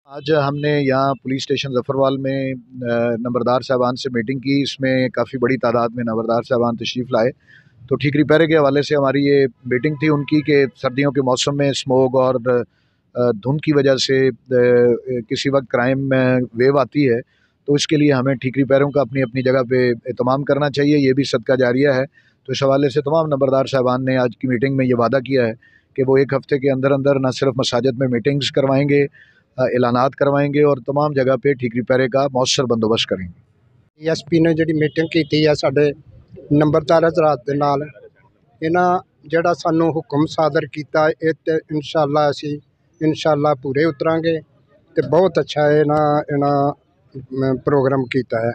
आज हमने यहाँ पुलिस स्टेशन ज़फ़रवाल में नंबरदार साहबान से मीटिंग की। इसमें काफ़ी बड़ी तादाद में नंबरदार साहबान तशरीफ़ लाए। तो ठीक रिपेयर के हवाले से हमारी ये मीटिंग थी उनकी कि सर्दियों के मौसम में स्मोक और धुंध की वजह से किसी वक्त क्राइम वेव आती है, तो इसके लिए हमें ठीक रिपेयरों का अपनी अपनी जगह पे एहतमाम करना चाहिए। ये भी सदका जारिया है। तो इस हवाले से तमाम नंबरदार साहबान ने आज की मीटिंग में ये वादा किया है कि वो एक हफ़्ते के अंदर अंदर न सिर्फ मसाजिद में मीटिंग्स करवाएंगे, ऐलानात करवाएंगे और तमाम जगह पे ठीक रिपेरे का मौसर बंदोबस्त करेंगे। DSP ने जी मीटिंग की है साढ़े नंबरदार हज़रात दे नाल, इन्हां जिहड़ा सानू हुक्म सादर किया ये तो इंशाअल्लाह पूरे उतरांगे। तो बहुत अच्छा इन्हां प्रोग्राम किया है,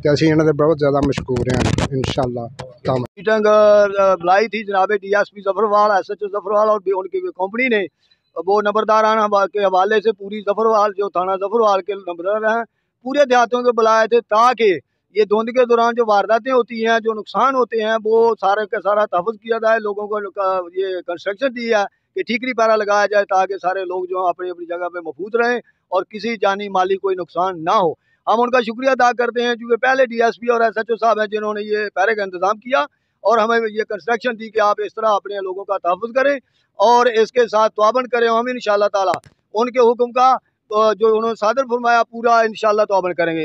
तो असीं इन्हां दे बहुत ज़्यादा मशकूर हैं इंशाअल्लाह। मीटिंग बुलाई थी जनाब DSP ज़फ़रवाल, SHO ज़फ़रवाल और उनकी कंपनी ने वो नंबरदाराना के हवाले से पूरी ज़फ़रवाल जो थाना ज़फ़रवाल के नंबरदार हैं पूरे देहातों को बुलाए थे, ताकि ये धुंध के दौरान जो वारदातें होती हैं, जो नुकसान होते हैं, वो सारे का सारा तहफ़्फ़ुज़ किया जाए। लोगों को ये कंस्ट्रक्शन दी है कि ठीकरी पैरा लगाया जाए ताकि सारे लोग जो अपनी अपनी जगह पे महफूज रहें और किसी जानी माली कोई नुकसान ना हो। हम उनका शुक्रिया अदा करते हैं क्योंकि पहले DSP और SHO साहब हैं जिन्होंने ये पैरे का इंतज़ाम किया और हमें ये कंस्ट्रक्शन दी कि आप इस तरह अपने लोगों का तहफ़्फ़ुज़ करें और इसके साथ तवाबन करें। हम इंशाअल्लाह ताला उनके हुक्म का जो उन्होंने सादर फरमाया पूरा इंशाअल्लाह तवाबन करेंगे।